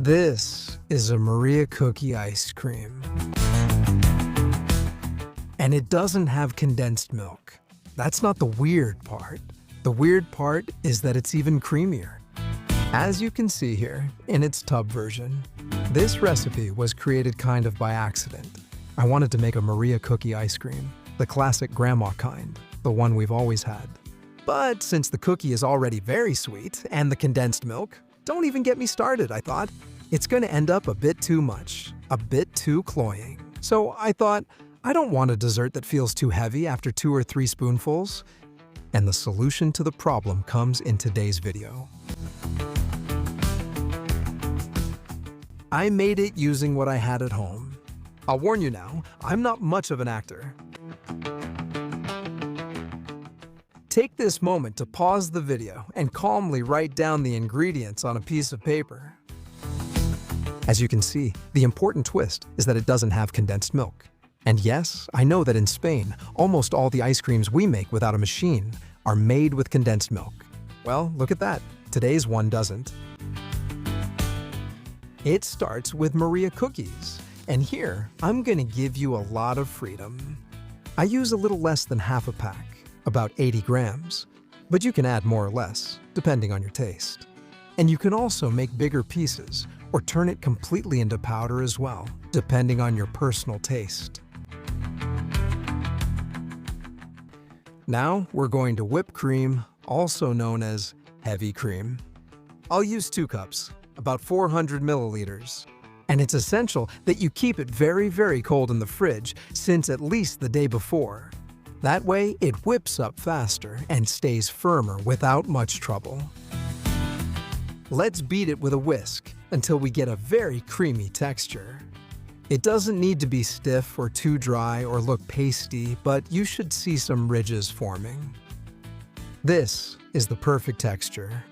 This is a Maria cookie ice cream. And it doesn't have condensed milk. That's not the weird part. The weird part is that it's even creamier. As you can see here, in its tub version, this recipe was created kind of by accident. I wanted to make a Maria cookie ice cream, the classic grandma kind, the one we've always had. But since the cookie is already very sweet, and the condensed milk, don't even get me started, I thought. It's going to end up a bit too much, a bit too cloying. So I thought, I don't want a dessert that feels too heavy after 2 or 3 spoonfuls. And the solution to the problem comes in today's video. I made it using what I had at home. I'll warn you now, I'm not much of an actor. Take this moment to pause the video and calmly write down the ingredients on a piece of paper. As you can see, the important twist is that it doesn't have condensed milk. And yes, I know that in Spain, almost all the ice creams we make without a machine are made with condensed milk. Well, look at that. Today's one doesn't. It starts with Maria cookies, and here I'm gonna give you a lot of freedom. I use a little less than half a pack, about 80 grams, but you can add more or less, depending on your taste. And you can also make bigger pieces, or turn it completely into powder as well, depending on your personal taste. Now we're going to whip cream, also known as heavy cream. I'll use 2 cups, about 400 milliliters. And it's essential that you keep it very, very cold in the fridge since at least the day before. That way it whips up faster and stays firmer without much trouble. Let's beat it with a whisk until we get a very creamy texture. It doesn't need to be stiff or too dry or look pasty, but you should see some ridges forming. This is the perfect texture.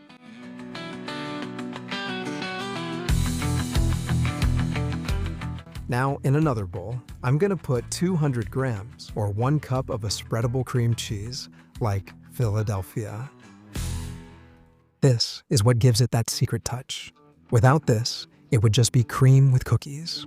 Now, in another bowl, I'm going to put 200 grams or 1 cup of a spreadable cream cheese, like Philadelphia. This is what gives it that secret touch. Without this, it would just be cream with cookies.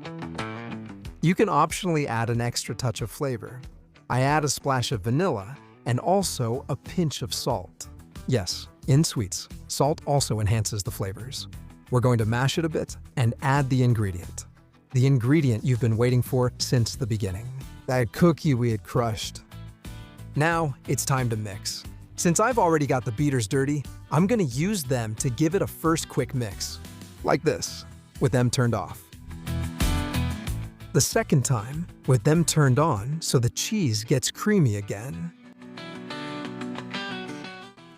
You can optionally add an extra touch of flavor. I add a splash of vanilla and also a pinch of salt. Yes, in sweets, salt also enhances the flavors. We're going to mash it a bit and add the ingredient. The ingredient you've been waiting for since the beginning. That cookie we had crushed. Now, it's time to mix. Since I've already got the beaters dirty, I'm gonna use them to give it a first quick mix. Like this, with them turned off. The second time, with them turned on so the cheese gets creamy again.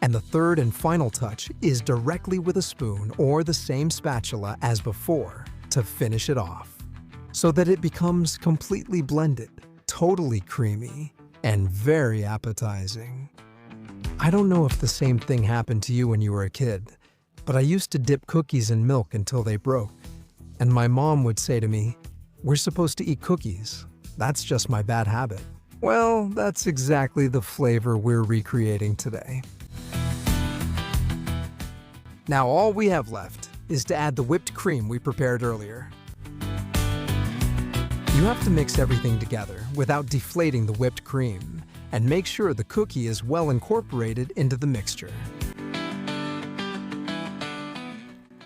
And the third and final touch is directly with a spoon or the same spatula as before to finish it off, so that it becomes completely blended, totally creamy, and very appetizing. I don't know if the same thing happened to you when you were a kid, but I used to dip cookies in milk until they broke. And my mom would say to me, "We're supposed to eat cookies. That's just my bad habit." Well, that's exactly the flavor we're recreating today. Now all we have left is to add the whipped cream we prepared earlier. You have to mix everything together without deflating the whipped cream, and make sure the cookie is well incorporated into the mixture.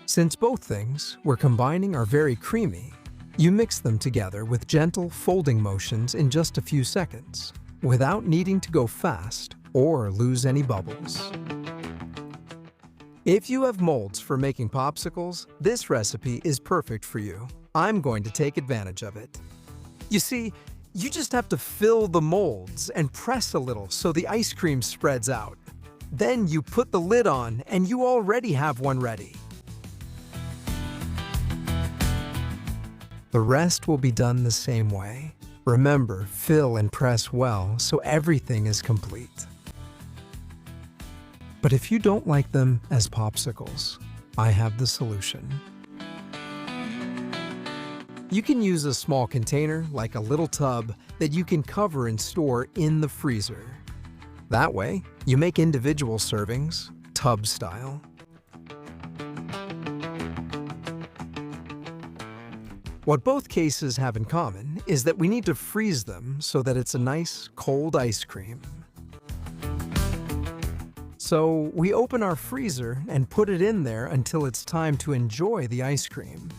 Since both things we're combining are very creamy, you mix them together with gentle folding motions in just a few seconds, without needing to go fast or lose any bubbles. If you have molds for making popsicles, this recipe is perfect for you. I'm going to take advantage of it. You see, you just have to fill the molds and press a little so the ice cream spreads out. Then you put the lid on and you already have one ready. The rest will be done the same way. Remember, fill and press well so everything is complete. But if you don't like them as popsicles, I have the solution. You can use a small container, like a little tub, that you can cover and store in the freezer. That way, you make individual servings, tub style. What both cases have in common is that we need to freeze them so that it's a nice, cold ice cream. So we open our freezer and put it in there until it's time to enjoy the ice cream.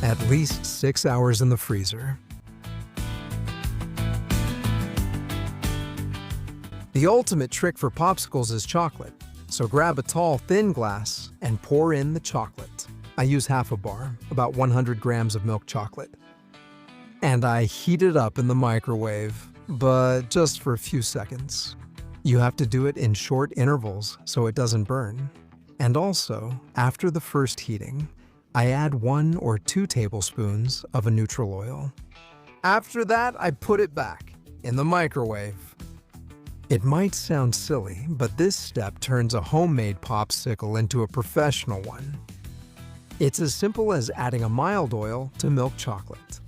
At least 6 hours in the freezer. The ultimate trick for popsicles is chocolate, so grab a tall, thin glass and pour in the chocolate. I use half a bar, about 100 grams of milk chocolate. And I heat it up in the microwave, but just for a few seconds. You have to do it in short intervals so it doesn't burn. And also, after the first heating, I add 1 or 2 tablespoons of a neutral oil. After that, I put it back in the microwave. It might sound silly, but this step turns a homemade popsicle into a professional one. It's as simple as adding a mild oil to milk chocolate.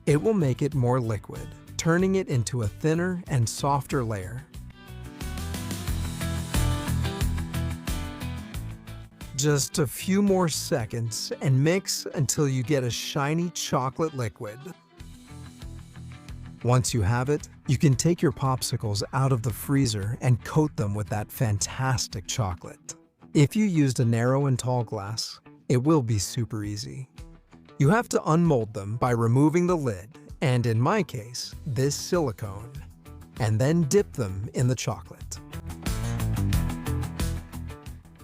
It will make it more liquid, turning it into a thinner and softer layer. Just a few more seconds and mix until you get a shiny chocolate liquid. Once you have it, you can take your popsicles out of the freezer and coat them with that fantastic chocolate. If you used a narrow and tall glass, it will be super easy. You have to unmold them by removing the lid, and in my case, this silicone, and then dip them in the chocolate.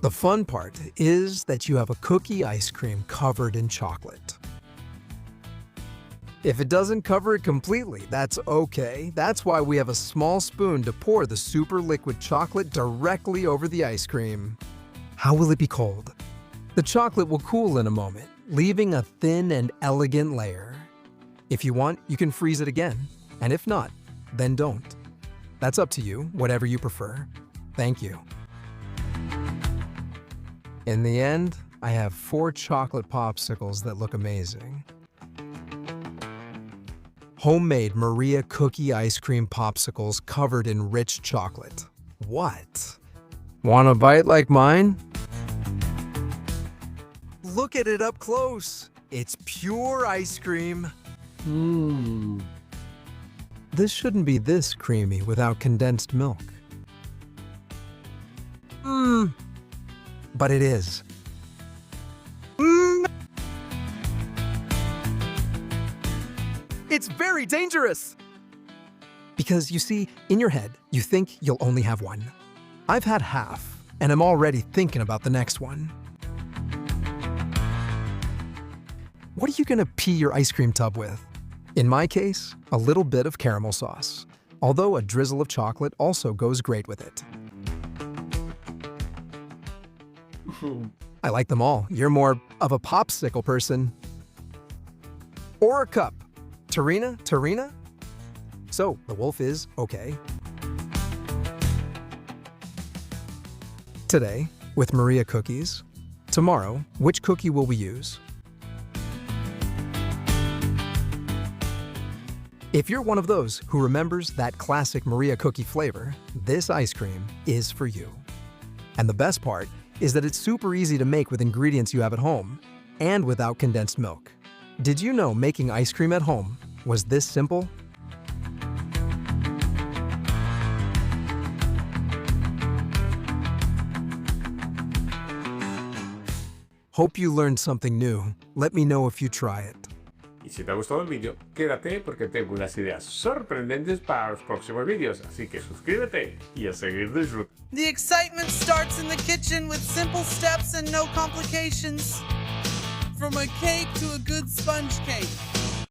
The fun part is that you have a cookie ice cream covered in chocolate. If it doesn't cover it completely, that's okay. That's why we have a small spoon to pour the super liquid chocolate directly over the ice cream. How will it be cold? The chocolate will cool in a moment, leaving a thin and elegant layer. If you want, you can freeze it again, and if not, then don't. That's up to you, whatever you prefer. Thank you. In the end, I have 4 chocolate popsicles that look amazing. Homemade Maria cookie ice cream popsicles covered in rich chocolate. What? Want a bite like mine? Look at it up close. It's pure ice cream. This shouldn't be this creamy without condensed milk. But it is. It's very dangerous! Because you see, in your head, you think you'll only have one. I've had half, and I'm already thinking about the next one. What are you gonna pee your ice cream tub with? In my case, a little bit of caramel sauce, although a drizzle of chocolate also goes great with it. I like them all. You're more of a popsicle person. Or a cup. Tarina? So, the wolf is okay. Today, with Maria cookies. Tomorrow, which cookie will we use? If you're one of those who remembers that classic Maria cookie flavor, this ice cream is for you. And the best part is that it's super easy to make with ingredients you have at home, and without condensed milk. Did you know making ice cream at home was this simple? Hope you learned something new. Let me know if you try it. Y si te ha gustado el vídeo, quédate porque tengo unas ideas sorprendentes para los próximos vídeos, así que suscríbete y a seguir disfrutando. The excitement starts in the kitchen with simple steps and no complications. From a cake to a good sponge cake.